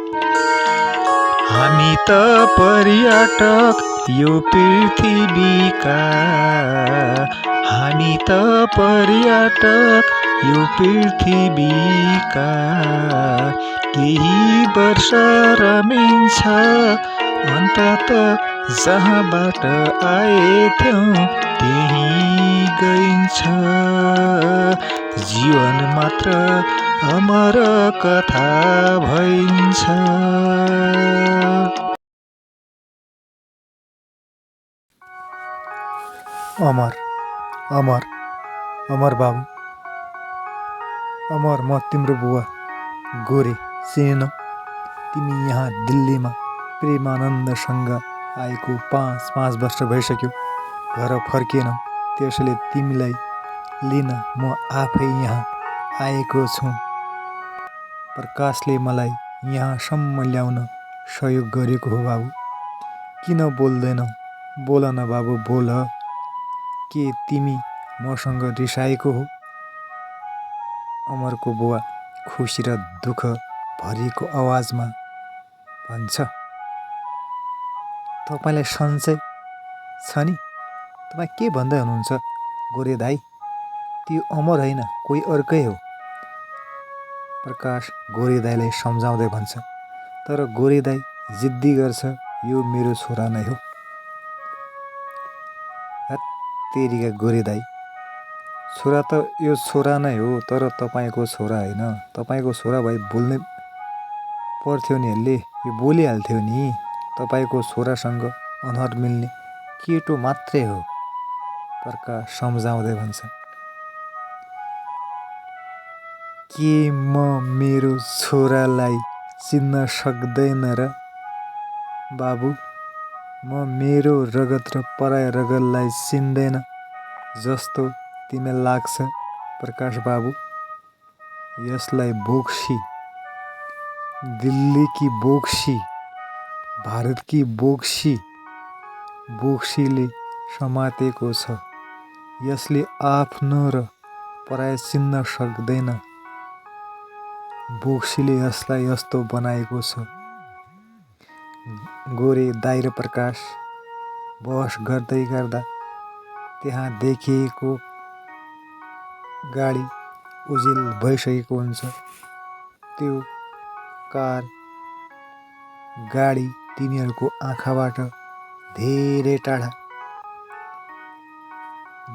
हामी त पर्यटक यो पृथ्वीका, हामी त पर्यटक यो पृथ्वीका। केही वर्ष रमिन्छ अन्तत जहाँबाट आएथ्यौँ त्यहीँ गइन्छ। जीवन मात्र अमर कथा भइन्छ। अमर अमर अमर बाबु, अमर म तिम्रो बुवा गोरे चिनेनौ? तिमी यहाँ दिल्लीमा प्रेमानन्दसँग आएको 5 वर्ष भइसक्यो। घर फर्किएनौ, त्यसैले तिमीलाई लिन म आफै यहाँ आएको छु। प्रकाशले मलाई यहाँसम्म ल्याउन सहयोग गरेको हो। बाबु किन बोल्दैनौ? बोल न बाबु, बोल। के तिमी मसँग रिसाएको हो? अमरको बुवा खुसी र दुःख भरिएको आवाजमा भन्छ। तपाईलाई सन्चै छ नि? तपाईँ के भन्दै हुनुहुन्छ गोरे दाई? त्यो अमर होइन, कोही अर्कै हो। प्रकाश गोरे दाईलाई सम्झाउँदै भन्छ। तर गोरे दाई जिद्दी गर्छ, यो मेरो छोरा नै हो। तेरिका गोरे दाई, छोरा त यो छोरा नै हो, तर तपाईँको छोरा होइन। तपाईँको छोरा भए बोल्नै पर्थ्यो नि, यसले यो बोलिहाल्थ्यो नि। तपाईँको छोरासँग अनुहार मिल्ने केटो मात्रै हो। प्रकाश सम्झाउँदै भन्छ। के म मेरो छोरालाई चिन्न सक्दैन र बाबु? म मेरो रगत र पराया रगतलाई चिन्दैन जस्तो तिमीलाई लाग्छ प्रकाश बाबु? यसलाई बोक्सी, दिल्लीकी बोक्सी, भारतकी बोक्सीले समातेको छ। यसले आफ्नो र पराया चिन्न सक्दैन। बोक्सीले यसलाई यस्तो बनाएको छ। गोरे दाई र प्रकाश बहस गर्दै गर्दा त्यहाँ देखिएको गाडी उजेल भइसकेको हुन्छ। त्यो कार गाडी तिनीहरूको आँखाबाट धेरै टाढा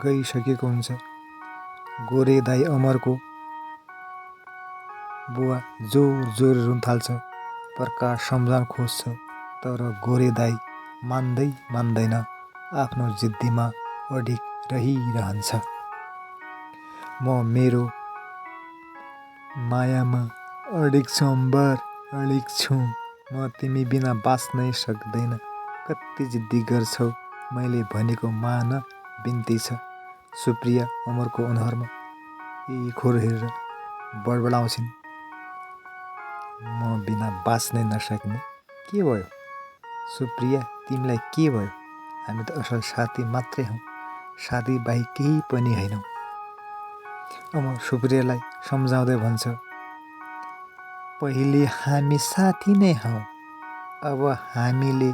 गइसकेको हुन्छ। गोरे दाई अमरको बुवा जोर रुन थाल्छ। प्रकाश सम्झाउन खोज्छ, तर गोरे दाई मान्दैन, आफ्नो जिद्दीमा अडिग रहिरहन्छ। म मेरो मायामा अडिग छु अम्बर, अडिग छु। म तिमी बिना बाँच्नै सक्दैन। कति जिद्दी गर्छौ, मैले भनेको मान, बिन्ती छ। सुप्रिया अमरको अनुहारमा खोर हेरेर बडबडाउँछिन्। म बिना बाँच्नै नसक्ने? के भयो सुप्रिया, तिमीलाई के भयो? हामी त असल साथी मात्रै हौँ, साथी बाहेक केही पनि होइनौँ। अमर सुप्रियालाई सम्झाउँदै भन्छ। पहिले हामी साथी नै हौँ, अब हामीले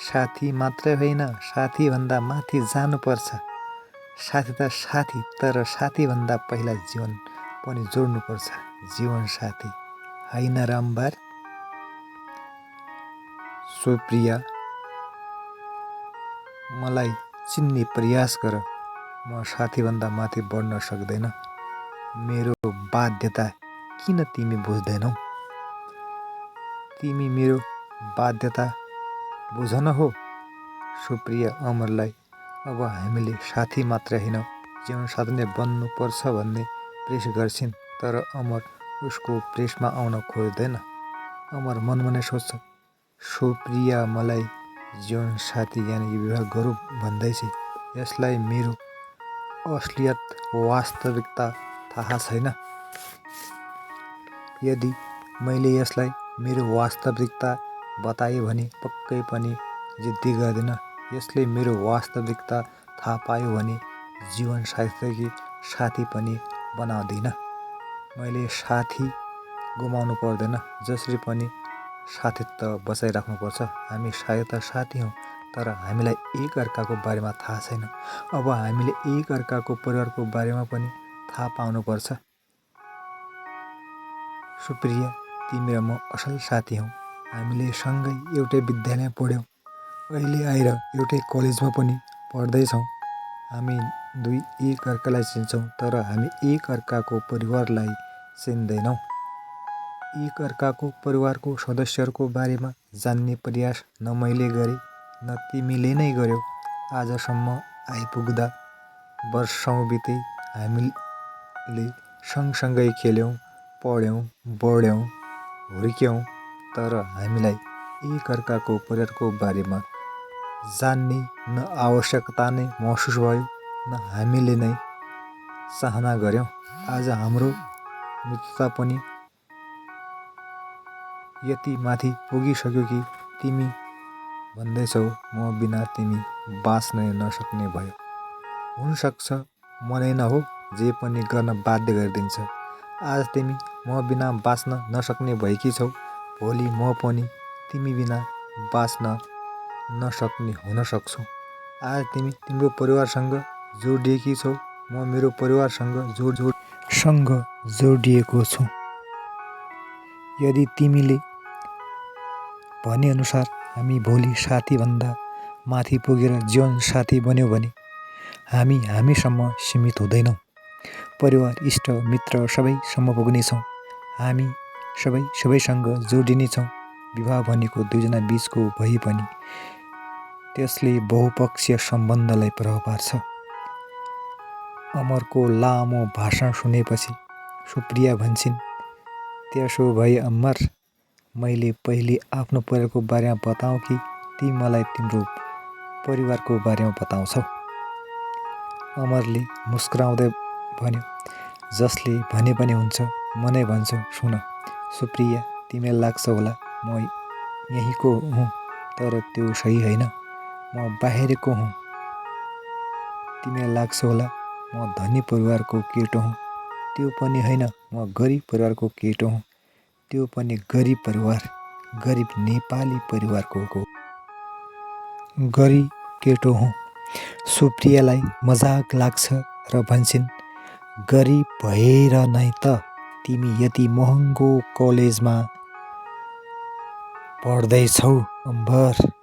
साथी मात्रै होइन, साथीभन्दा माथि जानुपर्छ। साथी त साथी, तर साथीभन्दा पहिला जीवन पनि जोड्नुपर्छ। जीवन साथी होइन र अम्बर? सुप्रिया, मलाई चिन्ने प्रयास गर। म साथीभन्दा माथि बढ्न सक्दैन। मेरो बाध्यता किन तिमी बुझ्दैनौ? तिमी मेरो बाध्यता बुझ न हो। सुप्रिया अमरलाई अब हामीले साथी मात्रै होइन, जीवनसाथी नै बन्नुपर्छ भन्ने प्रेस गर्छिन्। तर अमर उसको प्रेसमा आउन खोज्दैन। अमर मनमा नै सोच्छ, सुप्रिया मलाई जीवनसाथी यानि विवाह गरौँ भन्दैछ। यसलाई मेरो असलियत वास्तविकता थाहा छैन। यदि मैले यसलाई मेरो वास्तविकता बताएँ भने पक्कै पनि जिद्दी गर्दैन। यसले मेरो वास्तविकता थाहा पायो भने जीवन साथीदेखि साथी पनि बनाउँदिन। मैले साथी गुमाउनु पर्दैन। जसरी पनि साथीत्व बचाइराख्नुपर्छ। हामी सायद साथी हौँ, तर हामीलाई एक अर्काको बारेमा थाहा छैन। अब हामीले एक अर्काको परिवारको बारेमा पनि थाहा पाउनुपर्छ। सुप्रिया, तिमी र म असल साथी हौँ। हामीले सँगै एउटै विद्यालयमा पढ्यौँ। अहिले आएर एउटै कलेजमा पनि पढ्दैछौँ। हामी दुई एक अर्कालाई चिन्छौँ, तर हामी एक अर्काको परिवारलाई चिन्दैनौँ। एक अर्काको परिवारको सदस्यहरूको बारेमा जान्ने प्रयास न मैले गरेँ न तिमीले नै गर्यौ। आजसम्म आइपुग्दा वर्षौँ बिते। हामीले सँगसँगै खेल्यौँ, पढ्यौँ, बढ्यौँ, हुर्क्यौँ, तर हामीलाई एक अर्काको परिवारको बारेमा जान्ने न आवश्यकता नै महसुस भयो, न हामीले नै चाहना गर्यौँ। आज हाम्रो मित्रता पनि यति माथि पुगिसक्यो कि तिमी भन्दैछौ म बिना तिमी बाँच्नै नसक्ने भयो। हुनसक्छ मनै न हो जे पनि गर्न बाध्य गरिदिन्छ। आज तिमी म बिना बाँच्न नसक्ने भएकी छौ, भोलि म पनि तिमी बिना बाँच्न नसक्ने हुन सक्छु। आज तिमी तिम्रो परिवारसँग जोडिएकी छौ, म मेरो परिवारसँग जोडिएको छु। यदि तिमीले भनेअनुसार हामी भोलि साथीभन्दा माथि पुगेर जीवन साथी बन्यौँ भने हामी हामीसम्म सीमित हुँदैनौँ। परिवार, इष्ट, मित्र सबैसम्म पुग्नेछौँ। हामी सबैसँग जोडिनेछौँ। विवाह भनेको दुईजना बीचको भए पनि त्यसले बहुपक्षीय सम्बन्धलाई प्रभाव पार्छ। अमरको लामो भाषण सुनेपछि सुप्रिया भन्छिन्, त्यसो भए अमर, मैले पहिले आफ्नो परिवारको बारेमा बताऊँ कि तिमी मलाई तिम्रो परिवारको बारेमा बताउँछौ? अमरले मुस्कुराउँदै भन्यो, जसले भने पनि हुन्छ, म नै भन्छु, सुन। सुप्रिया, तिमीलाई लाग्छ होला म यहीँको हुँ, तर त्यो सही होइन। म बाहिरको हुँ। तिमीलाई लाग्छ होला म धनी परिवारको केटो हुँ, त्यो पनि होइन। म गरिब परिवारको केटो हुँ, त्यो पनि गरिब परिवार, गरिब नेपाली परिवारको गरिब केटो हुँ। सुप्रियालाई मजाक लाग्छ र भन्छिन्, गरिब भएर नै त तिमी यति महँगो कलेजमा पढ्दैछौ अम्बर।